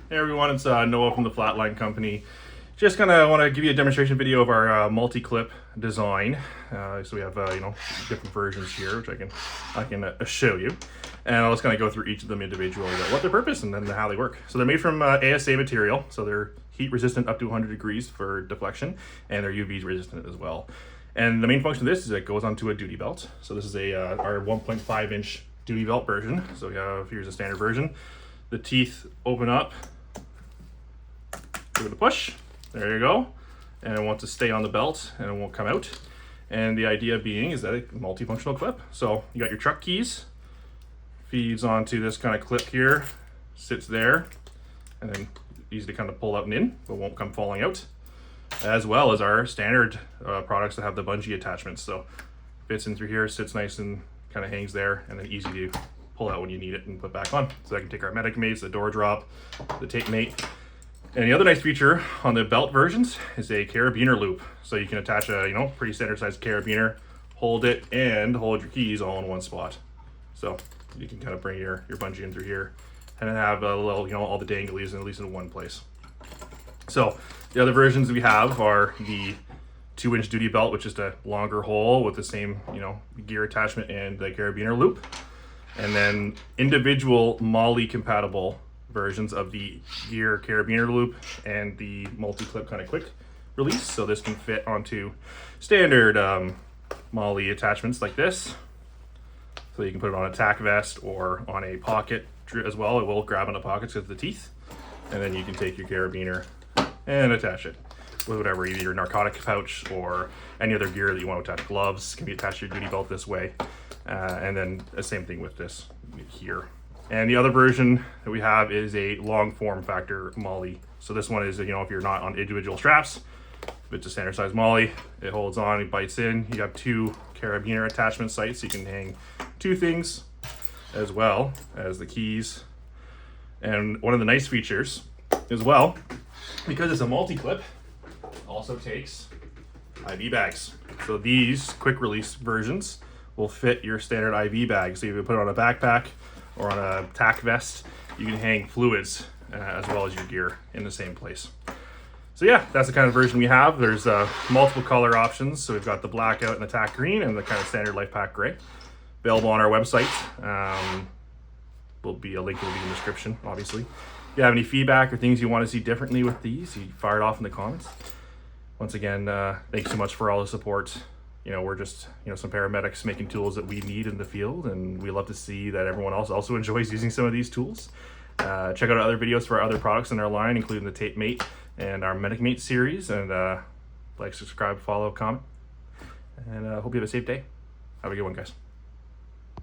Hey everyone, it's Noah from the Frontline company. Just kind of want to give you a demonstration video of our multi-clip design. So we have different versions here, which I can show you, and I'll just kind of go through each of them individually, what their purpose and then how they work. So they're made from ASA material, so they're heat resistant up to 100 degrees for deflection, and they're UV resistant as well. And the main function of this is it goes onto a duty belt. So this is our 1.5 inch duty belt version. So we have, here's a standard version. The teeth open up. Give it a push, there you go, and it wants to stay on the belt and it won't come out. And the idea being is that it's a multifunctional clip. So you got your truck keys, feeds onto this kind of clip here, sits there, and then easy to kind of pull out and in, but won't come falling out. As well as our standard products that have the bungee attachments. So fits in through here, sits nice and kind of hangs there, and then easy to pull out when you need it and put back on. So I can take our MedicMates, the door drop, the MedicMate. And the other nice feature on the belt versions is a carabiner loop. So you can attach a pretty standard sized carabiner, hold it, and hold your keys all in one spot. So you can kind of bring your bungee in through here and then have a little, all the danglies at least in one place. So the other versions we have are the 2-inch duty belt, which is a longer hole with the same, gear attachment and the carabiner loop. And then individual MOLLE compatible versions of the gear carabiner loop and the multi-clip kind of quick release. So this can fit onto standard MOLLE attachments like this. So you can put it on a tack vest or on a pocket as well. It will grab on the pockets because of the teeth. And then you can take your carabiner and attach it with whatever, either your narcotic pouch or any other gear that you want to attach. Gloves can be attached to your duty belt this way. And then the same thing with this here. And the other version that we have is a long form factor MOLLE. So this one is, if you're not on individual straps, if it's a standard size MOLLE, it holds on, it bites in. You have 2 carabiner attachment sites, so you can hang 2 things as well as the keys. And one of the nice features as well, because it's a multi-clip, also takes IV bags. So these quick release versions will fit your standard IV bag. So if you put it on a backpack or on a tack vest, you can hang fluids as well as your gear in the same place. So yeah, that's the kind of version we have. There's multiple color options. So we've got the blackout and the tack green and the kind of standard life pack gray. Available on our website. Will be a link in the description, obviously. If you have any feedback or things you want to see differently with these, you fire it off in the comments. Once again, thanks so much for all the support. We're just, some paramedics making tools that we need in the field, and we love to see that everyone else also enjoys using some of these tools. Check out our other videos for our other products in our line, including the MedicMate and our MedicMate series, and like, subscribe, follow, comment, and hope you have a safe day. Have a good one, guys.